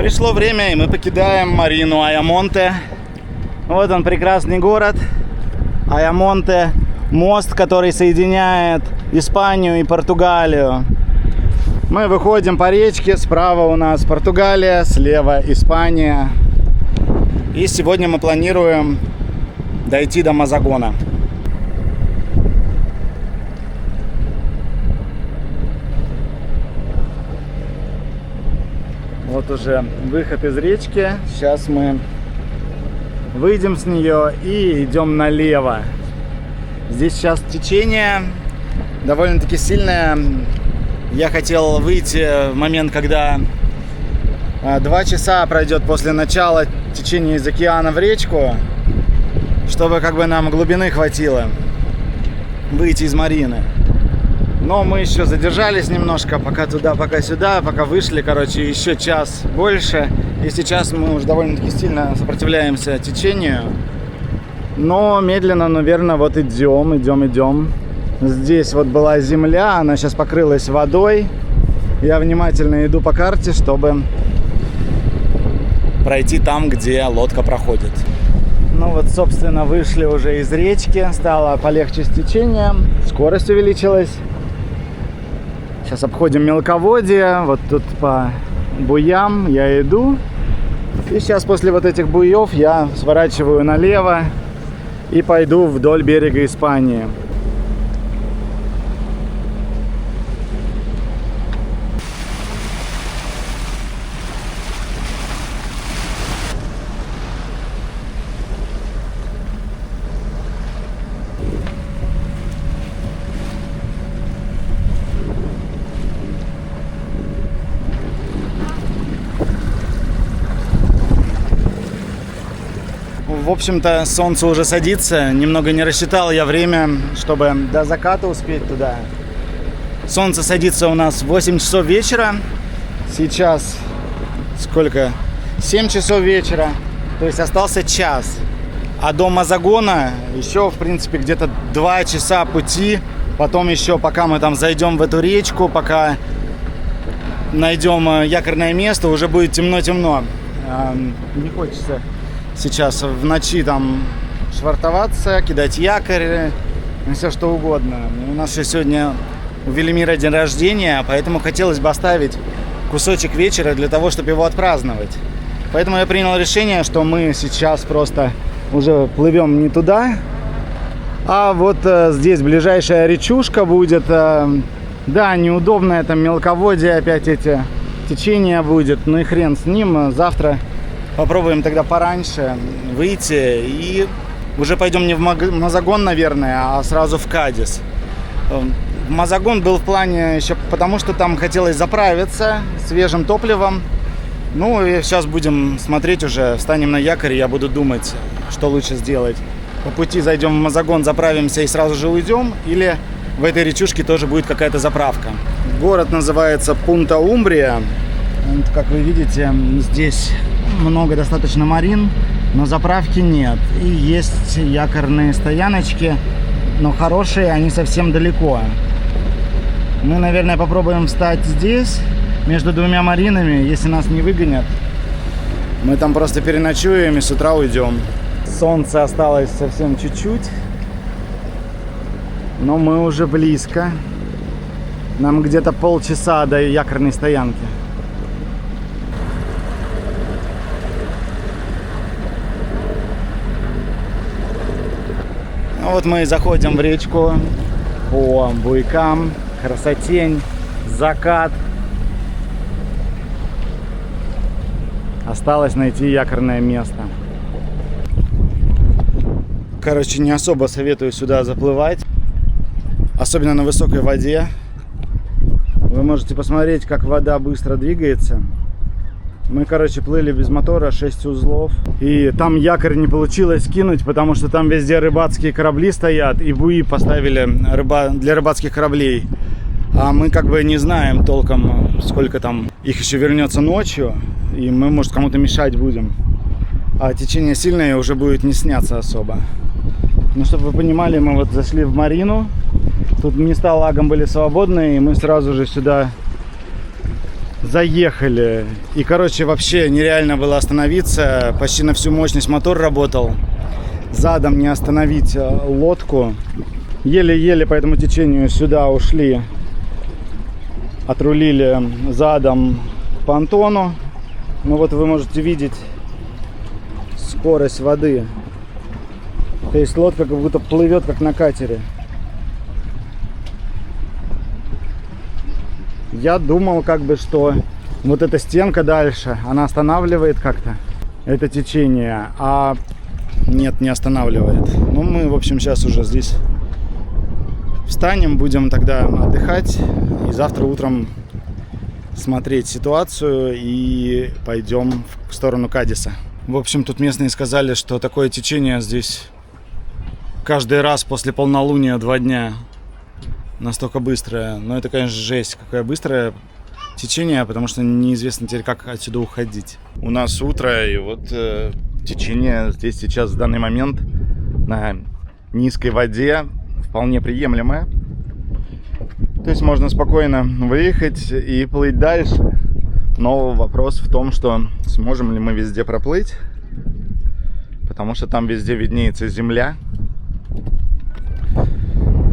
Пришло время, и мы покидаем Марину Айамонте. Вот он, прекрасный город Айамонте. Мост, который соединяет Испанию и Португалию. Мы выходим по речке. Справа у нас Португалия, слева Испания. И сегодня мы планируем дойти до Мозагона. Вот уже выход из речки. Сейчас мы выйдем с нее и идем налево. Здесь сейчас течение довольно-таки сильное. Я хотел выйти в момент, когда 2 часа пройдет после начала течения из океана в речку, чтобы как бы нам глубины хватило выйти из Марины. Но мы еще задержались немножко, пока туда, пока сюда, пока вышли, короче, еще час больше. И сейчас мы уже довольно-таки сильно сопротивляемся течению. Но медленно, но верно, вот идем. Здесь вот была земля, она сейчас покрылась водой. Я внимательно иду по карте, чтобы пройти там, где лодка проходит. Ну вот, собственно, вышли уже из речки, стало полегче с течением, скорость увеличилась. Сейчас обходим мелководье, вот тут по буям я иду. И сейчас после вот этих буев я сворачиваю налево и пойду вдоль берега Испании. В общем-то, солнце уже садится. Немного не рассчитал я время, чтобы до заката успеть туда. Солнце садится у нас в 8 часов вечера. Сейчас сколько? 7 часов вечера. То есть остался час. А до Мозагона еще, в принципе, где-то 2 часа пути. Потом еще, пока мы там зайдем в эту речку, пока найдем якорное место, уже будет темно-темно. Не хочется сейчас в ночи там швартоваться, кидать якорь, все что угодно. У нас еще сегодня у Велимира день рождения, поэтому хотелось бы оставить кусочек вечера для того, чтобы его отпраздновать. Поэтому я принял решение, что мы сейчас просто уже плывем не туда, а вот здесь ближайшая речушка будет. Да, неудобное, там мелководье, опять эти течения будет, ну и хрен с ним. Завтра попробуем тогда пораньше выйти и уже пойдем не в Мозагон, наверное, а сразу в Кадис. Мозагон был в плане еще потому, что там хотелось заправиться свежим топливом. Ну и сейчас будем смотреть уже, встанем на якорь, и я буду думать, что лучше сделать. По пути зайдем в Мозагон, заправимся и сразу же уйдем, или в этой речушке тоже будет какая-то заправка. Город называется Пунта-Умбрия. Как вы видите, здесь много достаточно марин, но заправки нет. И есть якорные стояночки, но хорошие, они совсем далеко. Мы, наверное, попробуем встать здесь, между 2 маринами. Если нас не выгонят, мы там просто переночуем и с утра уйдем. Солнце осталось совсем чуть-чуть, но мы уже близко. Нам где-то полчаса до якорной стоянки. Вот мы заходим в речку по буйкам, красотень, закат. Осталось найти якорное место. Короче, не особо советую сюда заплывать, особенно на высокой воде. Вы можете посмотреть, как вода быстро двигается. Мы, короче, плыли без мотора, 6 узлов. И там якорь не получилось кинуть, потому что там везде рыбацкие корабли стоят. И буи поставили для рыбацких кораблей. А мы как бы не знаем толком, сколько там их еще вернется ночью. И мы, может, кому-то мешать будем. А течение сильное, уже будет не сняться особо. Ну, чтобы вы понимали, мы вот зашли в Марину. Тут места лагом были свободные, и мы сразу же сюда заехали. И, короче, вообще нереально было остановиться. Почти на всю мощность мотор работал. Задом не остановить лодку. Еле-еле по этому течению сюда ушли. Отрулили задом к понтону. Ну вот вы можете видеть скорость воды. То есть лодка как будто плывет, как на катере. Я думал, как бы, что вот эта стенка дальше, она останавливает как-то это течение, а нет, не останавливает. Ну, мы, в общем, сейчас уже здесь встанем, будем тогда отдыхать и завтра утром смотреть ситуацию и пойдем в сторону Кадиса. В общем, тут местные сказали, что такое течение здесь каждый раз после полнолуния 2 дня. Настолько быстрое. Но это, конечно, жесть, какое быстрое течение, потому что неизвестно теперь, как отсюда уходить. У нас утро, и вот течение здесь сейчас в данный момент на низкой воде вполне приемлемое. То есть можно спокойно выехать и плыть дальше. Но вопрос в том, что сможем ли мы везде проплыть, потому что там везде виднеется земля.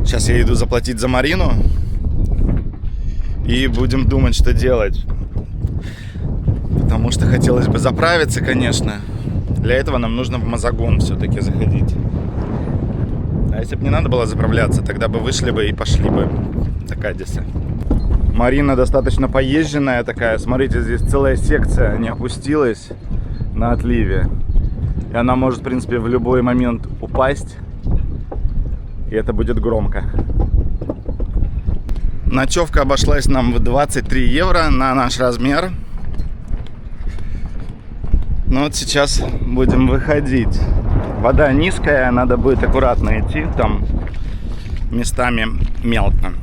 Сейчас я иду заплатить за Марину и будем думать, что делать. Потому что хотелось бы заправиться, конечно. Для этого нам нужно в Мозагон все-таки заходить. А если бы не надо было заправляться, тогда бы вышли бы и пошли бы до Кадиса. Марина достаточно поезженная такая. Смотрите, здесь целая секция не опустилась на отливе. И она может, в принципе, в любой момент упасть. И это будет громко. Ночевка обошлась нам в 23 евро на наш размер. Ну вот сейчас будем выходить. Вода низкая, надо будет аккуратно идти. Там местами мелко.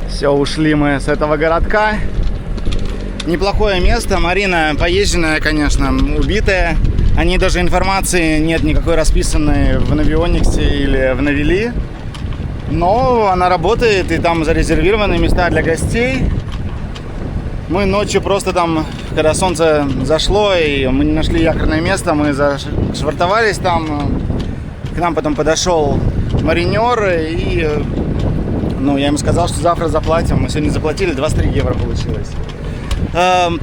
Все, ушли мы с этого городка. Неплохое место. Марина поезженная, конечно, убитая. О ней даже информации нет никакой расписанной в Навиониксе или в Навели. Но она работает, и там зарезервированы места для гостей. Мы ночью просто там, когда солнце зашло, и мы не нашли якорное место, мы зашвартовались там. К нам потом подошел маринер, и я ему сказал, что завтра заплатим. Мы сегодня заплатили, 23 евро получилось.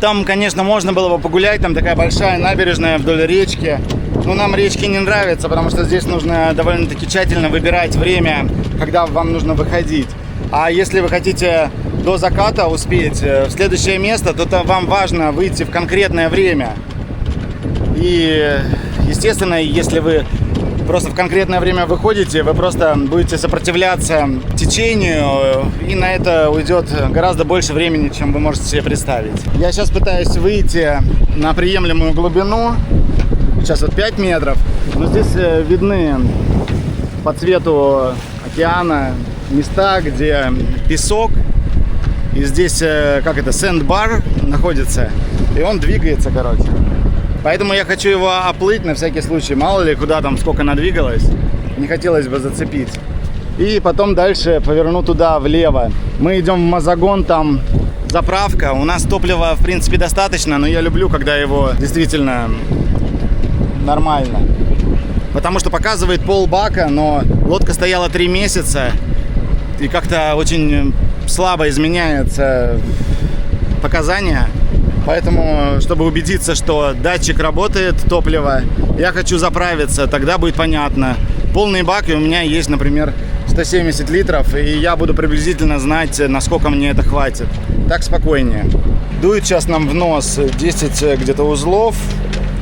Там, конечно, можно было бы погулять. Там такая большая набережная вдоль речки. Но нам речки не нравятся, потому что здесь нужно довольно-таки тщательно выбирать время, когда вам нужно выходить. А если вы хотите до заката успеть в следующее место, то вам важно выйти в конкретное время. И, естественно, если вы просто в конкретное время выходите, вы просто будете сопротивляться течению, и на это уйдет гораздо больше времени, чем вы можете себе представить. Я сейчас пытаюсь выйти на приемлемую глубину, сейчас вот 5 метров, но здесь видны по цвету океана места, где песок, и здесь, сэндбар находится, и он двигается, короче. Поэтому я хочу его оплыть на всякий случай. Мало ли, куда там, сколько надвигалось. Не хотелось бы зацепить. И потом дальше поверну туда, влево. Мы идем в Мозагон, там заправка. У нас топлива, в принципе, достаточно, но я люблю, когда его действительно нормально. Потому что показывает полбака, но лодка стояла 3 месяца. И как-то очень слабо изменяются показания. Поэтому, чтобы убедиться, что датчик работает, топливо, я хочу заправиться, тогда будет понятно. Полный бак, и у меня есть, например, 170 литров, и я буду приблизительно знать, насколько мне это хватит. Так спокойнее. Дует сейчас нам в нос 10 где-то узлов,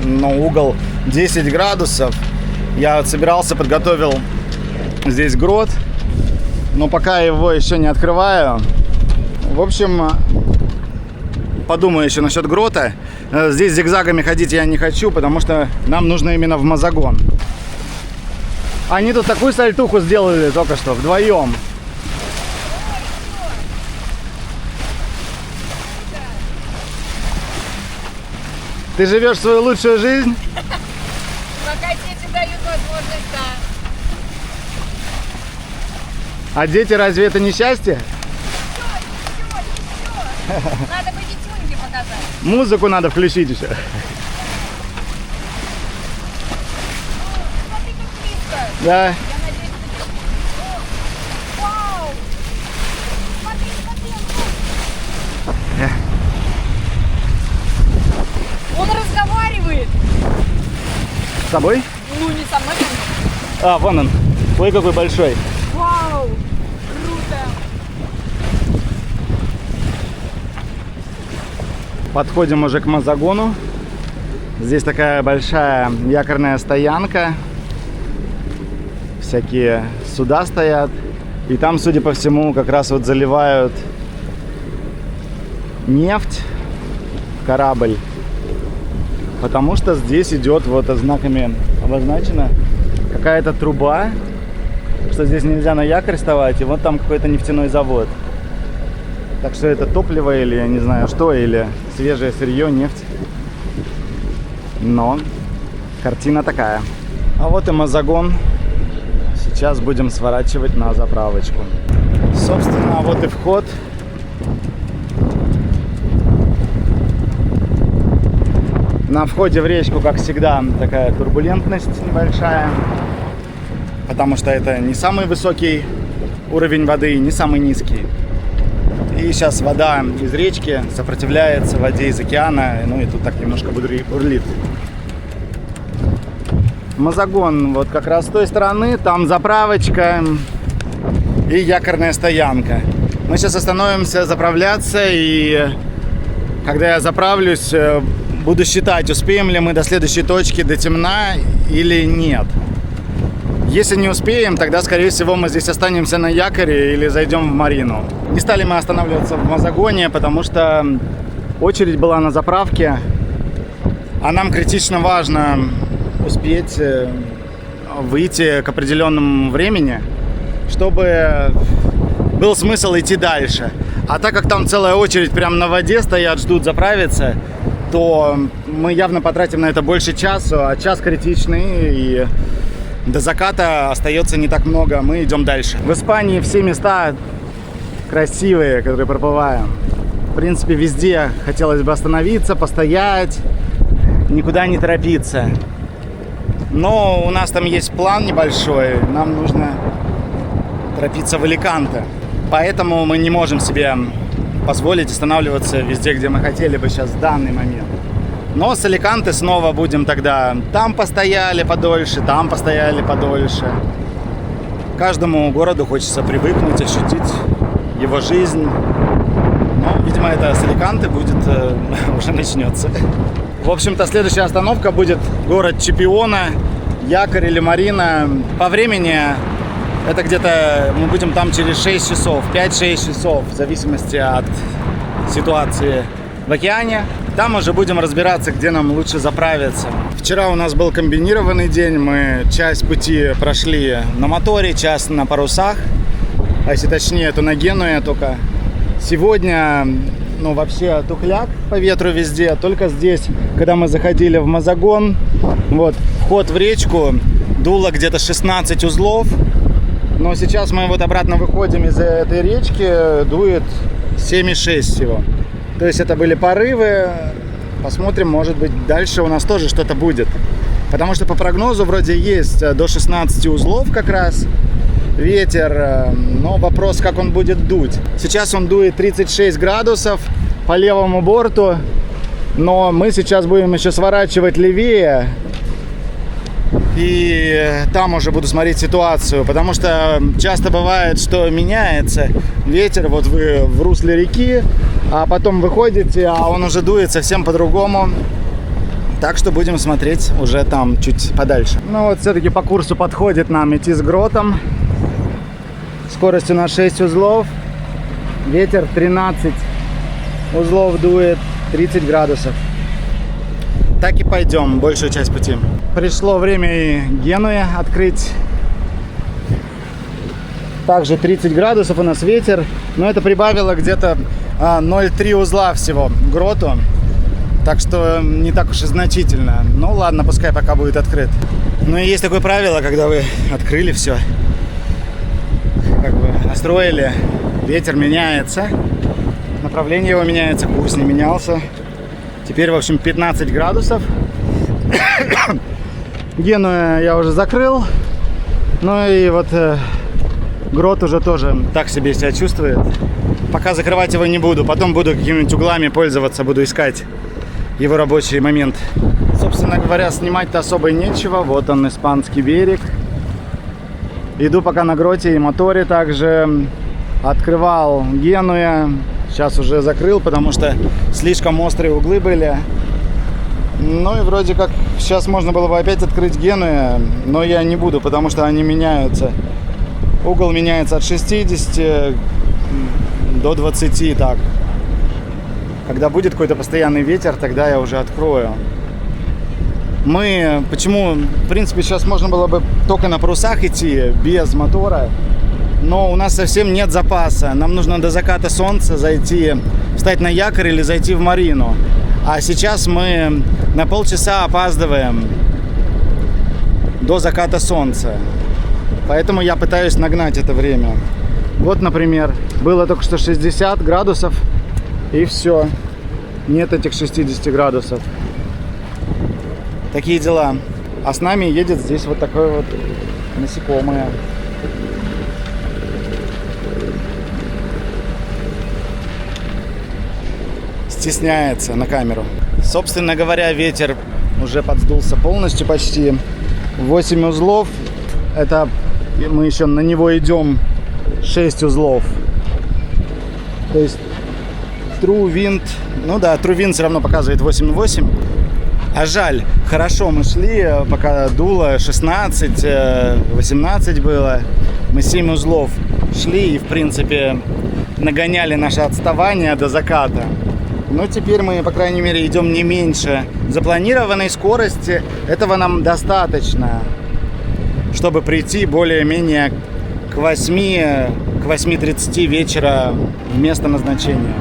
но угол 10 градусов. Я вот собирался, подготовил здесь грот, но пока его еще не открываю. В общем, подумаю еще насчет грота. Здесь зигзагами ходить я не хочу, потому что нам нужно именно в Мозагон. Они тут такую сальтуху сделали только что, вдвоем. Ты живешь свою лучшую жизнь? Пока дети дают возможность, да. А дети разве это не счастье? Надо бы детюньки показать. Музыку надо включить еще. Смотри, как близко. Да. Я надеюсь, что... Вау! Смотри, смотри, он разговаривает. С тобой? Ну, не со мной, конечно. А, вон он. Ой, какой большой. Вау! Круто! Подходим уже к Мазагону. Здесь такая большая якорная стоянка. Всякие суда стоят. И там, судя по всему, как раз вот заливают нефть в корабль. Потому что здесь идет, вот знаками обозначена, какая-то труба, что здесь нельзя на якорь вставать, и вот там какой-то нефтяной завод. Так что это топливо или я не знаю что, или свежее сырье, нефть. Но картина такая. А вот и Мазагон. Сейчас будем сворачивать на заправочку. Собственно, вот и вход. На входе в речку, как всегда, такая турбулентность небольшая. Потому что это не самый высокий уровень воды, не самый низкий. И сейчас вода из речки сопротивляется воде из океана, ну и тут так немножко бурлит. Мазагон вот как раз с той стороны, там заправочка и якорная стоянка. Мы сейчас остановимся заправляться, и когда я заправлюсь, буду считать, успеем ли мы до следующей точки до темна или нет. Если не успеем, тогда, скорее всего, мы здесь останемся на якоре или зайдем в марину. Не стали мы останавливаться в Мазагоне, потому что очередь была на заправке, а нам критично важно успеть выйти к определенному времени, чтобы был смысл идти дальше. А так как там целая очередь прямо на воде стоят, ждут заправиться, то мы явно потратим на это больше часа, а час критичный, и до заката остается не так много, мы идем дальше. В Испании все места красивые, которые проплываем. В принципе, везде хотелось бы остановиться, постоять, никуда не торопиться. Но у нас там есть план небольшой, нам нужно торопиться в Аликанте. Поэтому мы не можем себе позволить останавливаться везде, где мы хотели бы сейчас в данный момент. Но с Аликанте снова будем тогда там постояли подольше, там постояли подольше. Каждому городу хочется привыкнуть, ощутить его жизнь. Но, видимо, это с Аликанте будет уже начнется. В общем-то, следующая остановка будет город Чипиона, якорь или марина. По времени это где-то мы будем там через 6 часов, 5-6 часов, в зависимости от ситуации в океане. Там уже будем разбираться, где нам лучше заправиться. Вчера у нас был комбинированный день. Мы часть пути прошли на моторе, часть на парусах. А если точнее, то на Генуе только. Сегодня, ну, вообще тухляк по ветру везде. Только здесь, когда мы заходили в Мазагон, вот, вход в речку, дуло где-то 16 узлов. Но сейчас мы вот обратно выходим из этой речки, дует 7,6 всего. То есть это были порывы. Посмотрим, может быть, дальше у нас тоже что-то будет. Потому что по прогнозу вроде есть до 16 узлов как раз ветер. Но вопрос, как он будет дуть. Сейчас он дует 36 градусов по левому борту. Но мы сейчас будем еще сворачивать левее. И там уже буду смотреть ситуацию. Потому что часто бывает, что меняется ветер. Вот вы в русле реки, а потом выходите, а он уже дует совсем по-другому. Так что будем смотреть уже там чуть подальше. Ну вот все-таки по курсу подходит нам идти с гротом. Скорость у нас 6 узлов. Ветер 13 узлов дует, 30 градусов. Так и пойдем большую часть пути. Пришло время и Генуе открыть. Также 30 градусов у нас ветер. Но это прибавило где-то 0,3 узла всего к гроту. Так что не так уж и значительно. Ну ладно, пускай пока будет открыт. Ну и есть такое правило, когда вы открыли все, как бы настроили, ветер меняется, направление его меняется, курс не менялся. Теперь, в общем, 15 градусов. Геную я уже закрыл. Ну и вот Грот уже тоже так себе себя чувствует. Пока закрывать его не буду. Потом буду какими-нибудь углами пользоваться, буду искать его рабочий момент. Собственно говоря, снимать-то особо нечего. Вот он, испанский берег. Иду пока на Гроте и моторе также. Открывал Генуя. Сейчас уже закрыл, потому что слишком острые углы были. Ну и вроде как сейчас можно было бы опять открыть Генуя, но я не буду, потому что они меняются. Угол меняется от 60 до 20, так. Когда будет какой-то постоянный ветер, тогда я уже открою. Почему, в принципе, сейчас можно было бы только на парусах идти, без мотора, но у нас совсем нет запаса. Нам нужно до заката солнца зайти, встать на якорь или зайти в марину. А сейчас мы на полчаса опаздываем до заката солнца. Поэтому я пытаюсь нагнать это время. Вот, например, было только что 60 градусов, и все. Нет этих 60 градусов. Такие дела. А с нами едет здесь вот такое вот насекомое. Стесняется на камеру. Собственно говоря, ветер уже подсдулся полностью почти. 8 узлов. Это мы еще на него идем 6 узлов. То есть True Wind. Ну да, True Wind все равно показывает 8,8. А жаль, хорошо мы шли, пока дуло 16, 18 было. Мы 7 узлов шли и, в принципе, нагоняли наше отставание до заката. Но теперь мы, по крайней мере, идем не меньше запланированной скорости. Этого нам достаточно, чтобы прийти более-менее к 8:30 вечера в место назначения.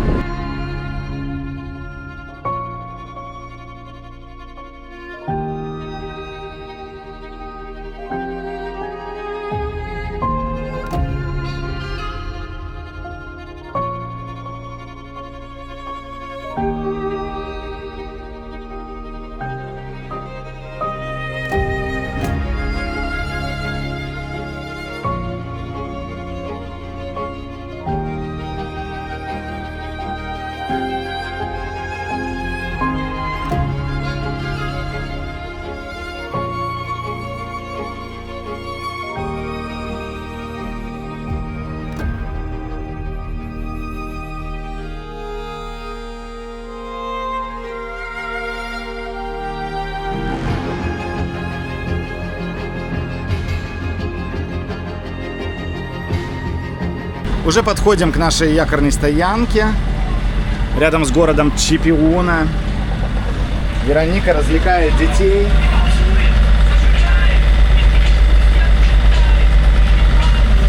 Уже подходим к нашей якорной стоянке рядом с городом Чипиуна. Вероника развлекает детей.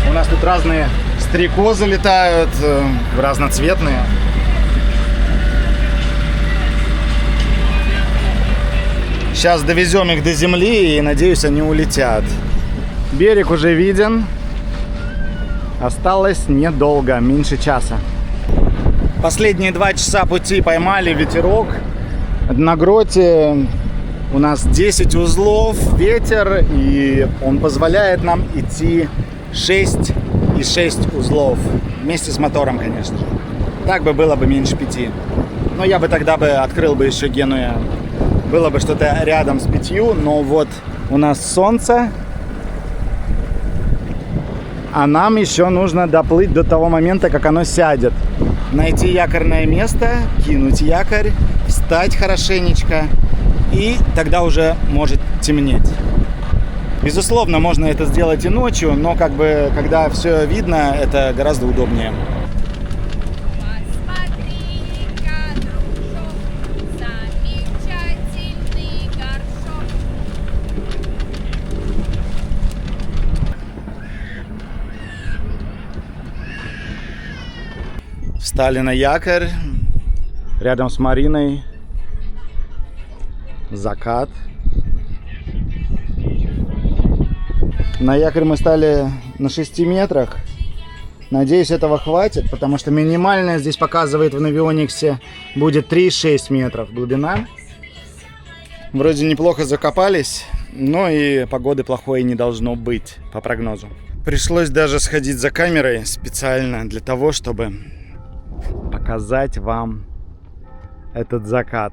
У нас тут разные стрекозы летают, разноцветные. Сейчас довезем их до земли и, надеюсь, они улетят. Берег уже виден. Осталось недолго, меньше часа. Последние 2 часа пути поймали ветерок. На Гроте у нас 10 узлов, ветер, и он позволяет нам идти 6,6 узлов. Вместе с мотором, конечно же. Так бы было бы меньше 5. Но я бы тогда открыл бы еще Генуя. Было бы что-то рядом с 5, но вот у нас солнце. А нам еще нужно доплыть до того момента, как оно сядет. Найти якорное место, кинуть якорь, встать хорошенечко. И тогда уже может темнеть. Безусловно, можно это сделать и ночью, но как бы, когда все видно, это гораздо удобнее. Встали на якорь рядом с мариной. закат. На якорь мы стали на 6 метрах. Надеюсь, этого хватит, потому что минимальная здесь показывает в Навиониксе будет 3,6 метров глубина. Вроде неплохо закопались, но и погоды плохой не должно быть по прогнозу. Пришлось даже сходить за камерой специально для того, чтобы показать вам этот закат.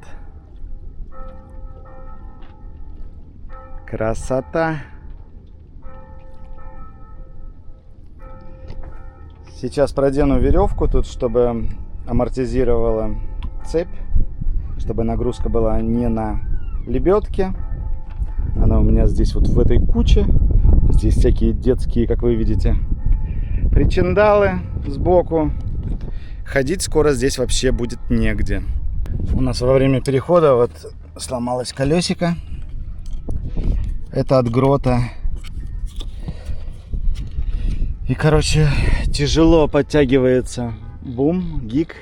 Красота! Сейчас продену веревку тут, чтобы амортизировала цепь, чтобы нагрузка была не на лебедке. Она у меня здесь вот в этой куче. Здесь всякие детские, как вы видите, причиндалы сбоку. Ходить скоро здесь вообще будет негде. У нас во время перехода вот сломалось колесико. Это от грота. И, короче, тяжело подтягивается гик,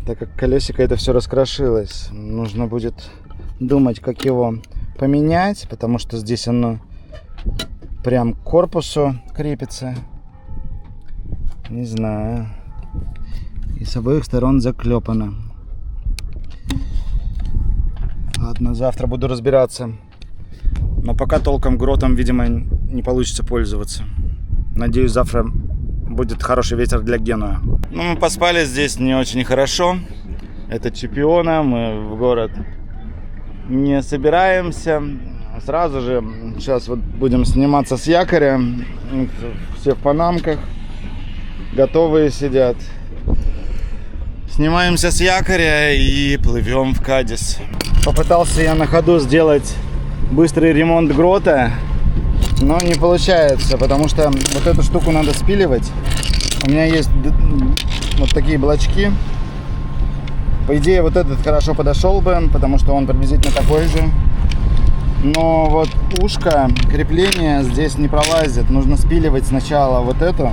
так как колесико это все раскрошилось. Нужно будет думать, как его поменять, потому что здесь оно прям к корпусу крепится. Не знаю. И с обоих сторон заклепано. Ладно, завтра буду разбираться. Но пока толком гротом, видимо, не получится пользоваться. Надеюсь, завтра будет хороший ветер для Генуя. Ну, мы поспали здесь не очень хорошо. Это Чипиона. Мы в город не собираемся. Сразу же сейчас вот будем сниматься с якоря. Все в панамках. Готовые сидят. Снимаемся с якоря и плывем в Кадис. Попытался я на ходу сделать быстрый ремонт грота, но не получается, потому что вот эту штуку надо спиливать. У меня есть вот такие блочки. По идее, вот этот хорошо подошел бы, потому что он приблизительно такой же. Но вот ушко, крепление здесь не пролазит. Нужно спиливать сначала вот эту,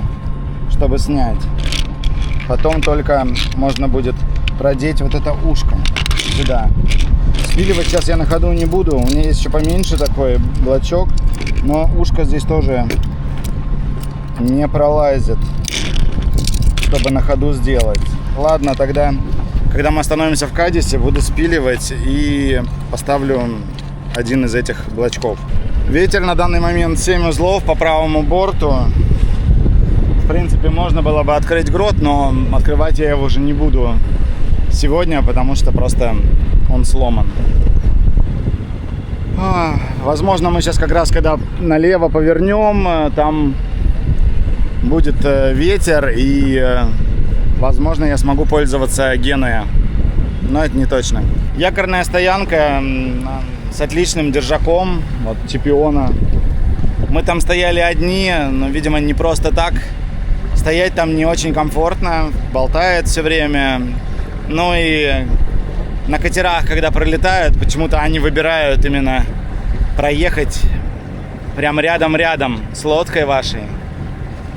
чтобы снять. Потом только можно будет продеть вот это ушко сюда. Спиливать сейчас я на ходу не буду. У меня есть еще поменьше такой блочок, но ушко здесь тоже не пролазит, чтобы на ходу сделать. Ладно, тогда, когда мы остановимся в Кадисе, буду спиливать и поставлю один из этих блочков. Ветер на данный момент 7 узлов по правому борту. В принципе, можно было бы открыть грот, но открывать я его уже не буду сегодня, потому что просто он сломан. Возможно, мы сейчас как раз, когда налево повернем, там будет ветер, и, возможно, я смогу пользоваться Генуя. Но это не точно. Якорная стоянка с отличным держаком, вот Чипиона. Мы там стояли одни, но, видимо, не просто так. Стоять там не очень комфортно, болтает все время. Ну и на катерах, когда пролетают, почему-то они выбирают именно проехать прям рядом-рядом с лодкой вашей.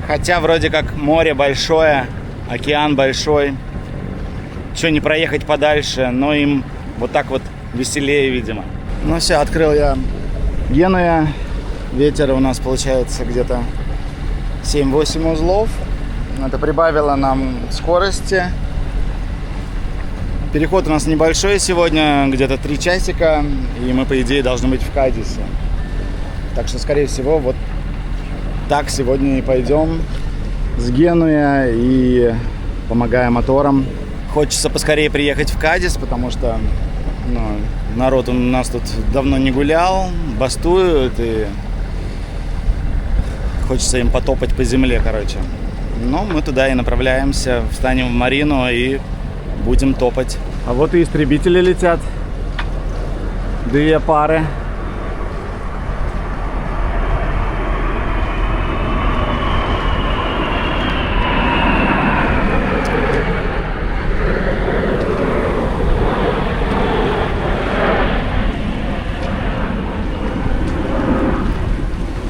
Хотя вроде как море большое, океан большой. Че не проехать подальше, но им вот так вот веселее, видимо. Ну все, открыл я Генуя. Ветер у нас получается где-то 7-8 узлов. Это прибавило нам скорости. Переход у нас небольшой сегодня, где-то 3 часика. И мы, по идее, должны быть в Кадисе. Так что, скорее всего, вот так сегодня и пойдем с Генуя и помогая моторам. Хочется поскорее приехать в Кадис, потому что народ у нас тут давно не гулял, бастуют, и хочется им потопать по земле, короче. Но мы туда и направляемся, встанем в марину и будем топать. А вот и истребители летят. 2 пары.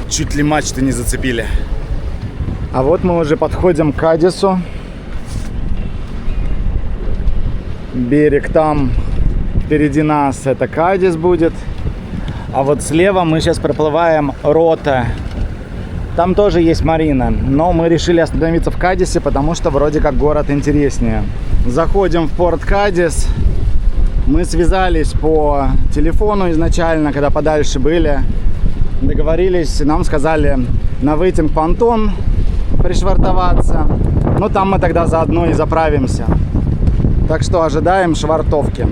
Чуть ли мачты не зацепили. А вот мы уже подходим к Кадису. Берег там Впереди нас это Кадис будет. А вот слева мы сейчас проплываем Рота. Там тоже есть марина, но мы решили остановиться в Кадисе, потому что вроде как город интереснее. Заходим в порт Кадис. Мы связались по телефону изначально, когда подальше были. Договорились, нам сказали на вейтинг-понтон пришвартоваться. Ну там мы тогда заодно и заправимся. Так что ожидаем швартовки.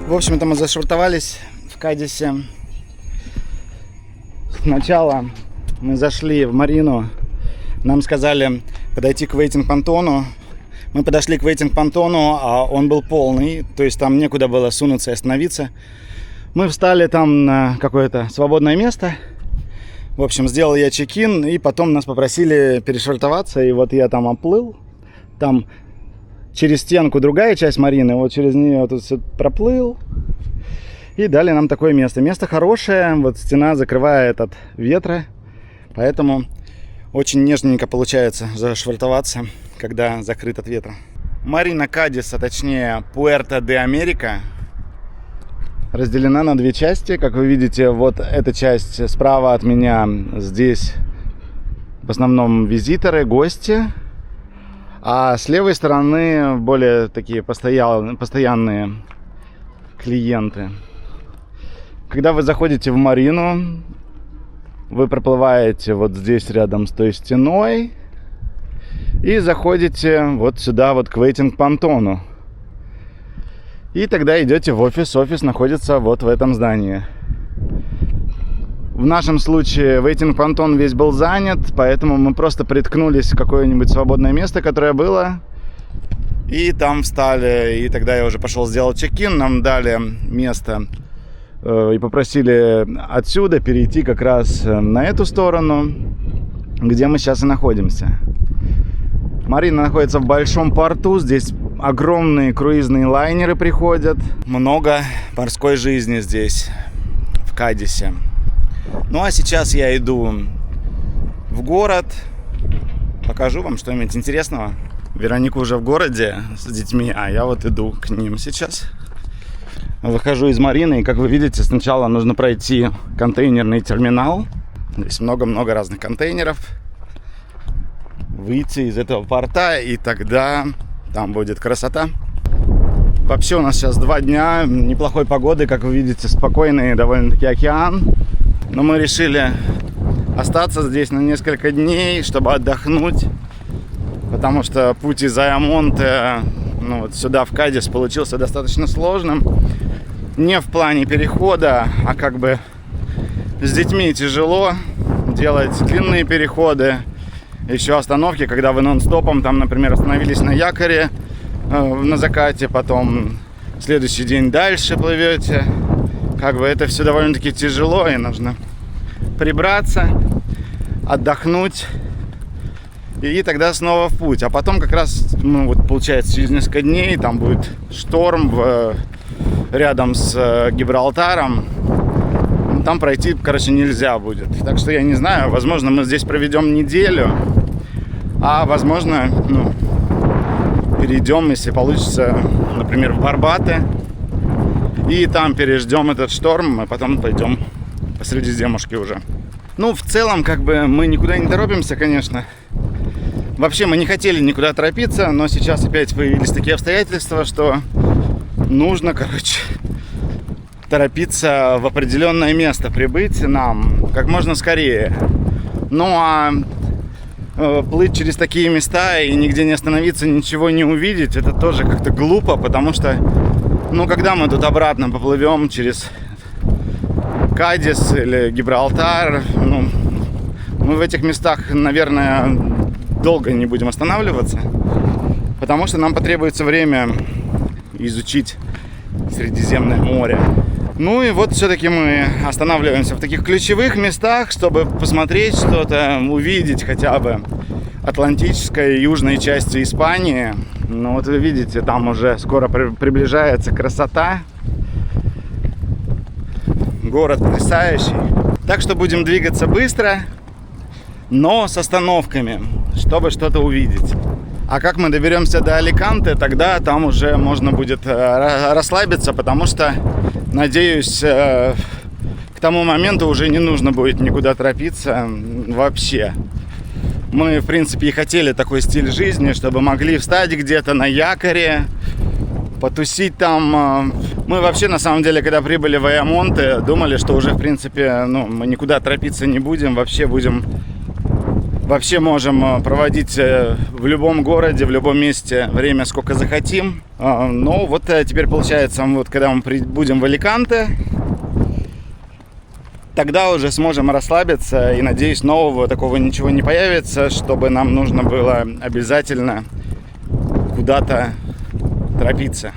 В общем-то, мы зашвартовались в Кадисе. Сначала мы зашли в марину. Нам сказали подойти к вейтинг-понтону. Мы подошли к вейтинг-понтону, а он был полный. То есть там некуда было сунуться и остановиться. Мы встали там на какое-то свободное место. В общем, сделал я чек-ин. И потом нас попросили перешвартоваться. И вот я там оплыл. Там через стенку другая часть марины, вот через нее тут все проплыл. И дали нам такое место. Место хорошее, вот стена закрывает от ветра, поэтому очень нежненько получается зашвартоваться, когда закрыт от ветра. Марина Кадис, а точнее Пуэрто-де-Америка, разделена на две части. Как вы видите, вот эта часть справа от меня, здесь в основном визиторы, гости. А с левой стороны более такие постоянные клиенты. Когда вы заходите в марину, вы проплываете вот здесь рядом с той стеной и заходите вот сюда вот к вейтинг-понтону. И тогда идете в офис. Офис находится вот в этом здании. В нашем случае вейтинг-понтон весь был занят, поэтому мы просто приткнулись в какое-нибудь свободное место, которое было, и там встали. И тогда я уже пошел сделать чек-ин, нам дали место и попросили отсюда перейти как раз на эту сторону, где мы сейчас и находимся. Марина находится в большом порту, здесь огромные круизные лайнеры приходят. Много морской жизни здесь, в Кадисе. Ну а сейчас я иду в город, покажу вам что-нибудь интересного. Вероника уже в городе с детьми, а я вот иду к ним сейчас. Выхожу из марины, и как вы видите, сначала нужно пройти контейнерный терминал. Здесь много-много разных контейнеров. Выйти из этого порта, и тогда там будет красота. Вообще у нас сейчас 2 дня неплохой погоды, как вы видите, спокойный довольно-таки океан. Но мы решили остаться здесь на несколько дней, чтобы отдохнуть. Потому что путь из Айамонте вот сюда, в Кадис, получился достаточно сложным. Не в плане перехода, а как бы с детьми тяжело делать длинные переходы. Еще остановки, когда вы нон-стопом, там, например, остановились на якоре на закате, потом следующий день дальше плывете. Как бы это все довольно-таки тяжело, и нужно прибраться, отдохнуть, и тогда снова в путь. А потом как раз, вот получается, через несколько дней там будет шторм рядом с Гибралтаром. Там пройти, короче, нельзя будет. Так что я не знаю, возможно, мы здесь проведем неделю, а возможно, перейдем, если получится, например, в Барбаты. И там переждем этот шторм, и потом пойдем по Средиземушке уже. В целом, как бы мы никуда не торопимся, конечно. Вообще мы не хотели никуда торопиться, но сейчас опять появились такие обстоятельства, что нужно, торопиться в определенное место, прибыть нам как можно скорее. Ну а плыть через такие места и нигде не остановиться, ничего не увидеть, это тоже как-то глупо, потому что когда мы тут обратно поплывем через Кадис или Гибралтар, мы в этих местах, наверное, долго не будем останавливаться, потому что нам потребуется время изучить Средиземное море. И вот все-таки мы останавливаемся в таких ключевых местах, чтобы посмотреть что-то, увидеть хотя бы атлантической и южной части Испании. Вот вы видите, там уже скоро приближается красота. город потрясающий. Так что будем двигаться быстро, но с остановками, чтобы что-то увидеть. А как мы доберемся до Аликанте, тогда там уже можно будет расслабиться, потому что, надеюсь, к тому моменту уже не нужно будет никуда торопиться вообще. Мы, в принципе, и хотели такой стиль жизни, чтобы могли встать где-то на якоре, потусить там. Мы вообще, на самом деле, когда прибыли в Айамонте, думали, что уже, в принципе, мы никуда торопиться не будем, вообще можем проводить в любом городе, в любом месте время, сколько захотим. Но вот теперь получается, вот когда мы будем в Аликанте, тогда уже сможем расслабиться, и, надеюсь, нового такого ничего не появится, чтобы нам нужно было обязательно куда-то торопиться.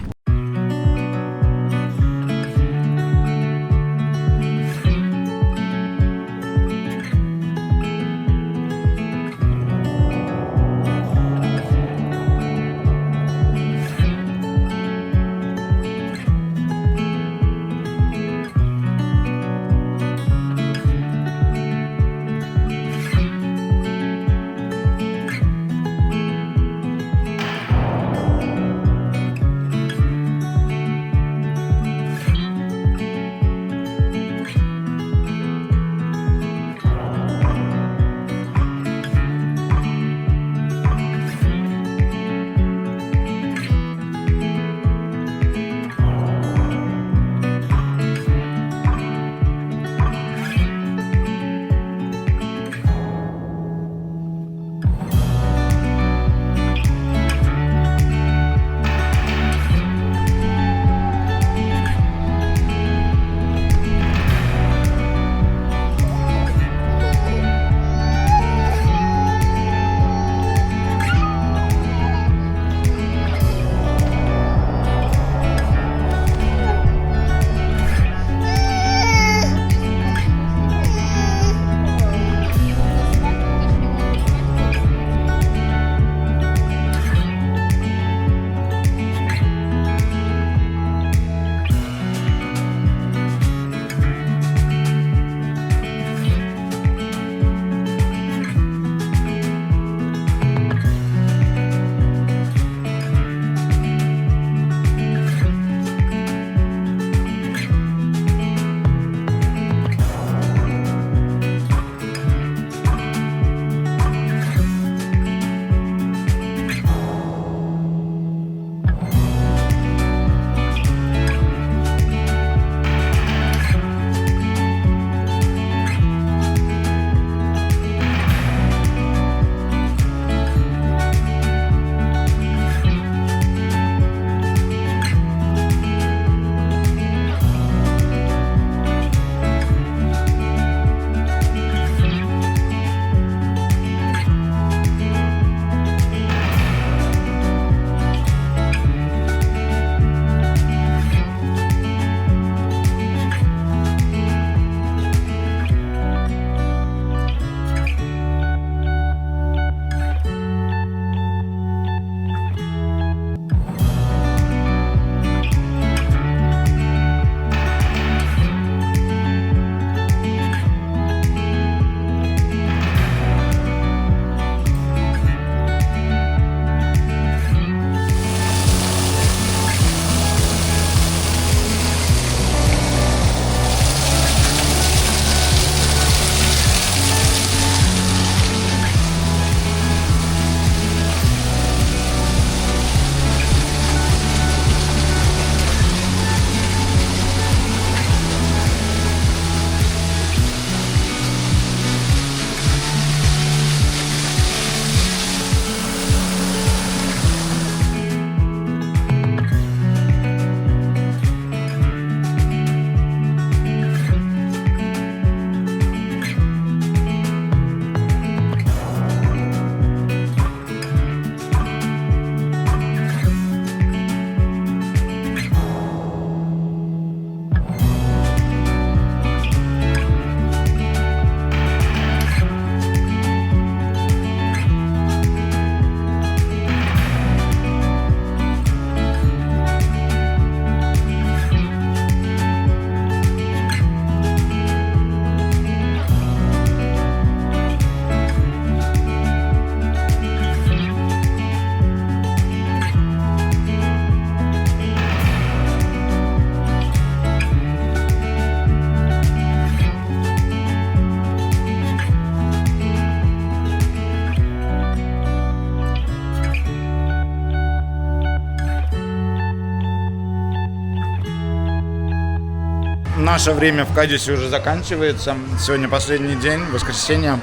наше время в Кадисе уже заканчивается. Сегодня последний день, воскресенье.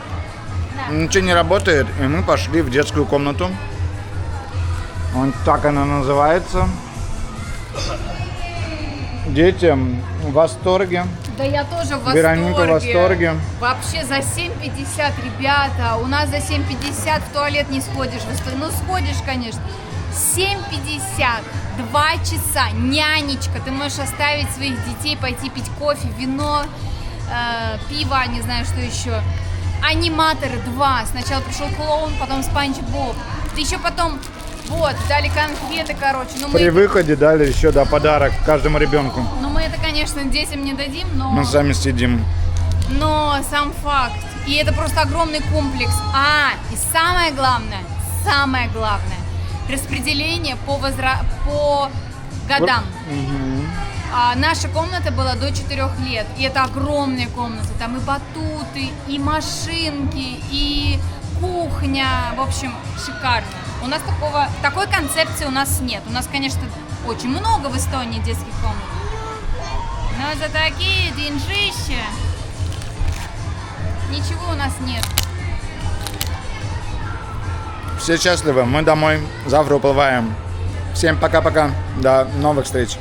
Ничего не работает, и мы пошли в детскую комнату. Вот так она называется. Дети в восторге. Да я тоже в восторге. Вероника в восторге. Вообще за 7,50, ребята. У нас за 7,50 в туалет не сходишь. Ну сходишь, конечно. 7,50. 2 часа. Нянечка. Ты можешь оставить своих детей, пойти пить кофе, вино, пиво, не знаю, что еще. Аниматоры 2. Сначала пришел клоун, потом Спанч Боб. Ты еще потом... Вот, дали конфеты, короче. Ну, При выходе дали еще подарок каждому ребенку. Ну, мы это, конечно, детям не дадим, но... Мы сами сидим. Но сам факт. И это просто огромный комплекс. И самое главное, распределение по годам. Наша комната была до 4 лет. И это огромная комната. Там и батуты, и машинки, и кухня. В общем, шикарно. У нас такой концепции у нас нет. У нас, конечно, очень много в Эстонии детских комнат. Но за такие деньжища ничего у нас нет. Все счастливы, мы домой. Завтра уплываем. Всем пока-пока. До новых встреч.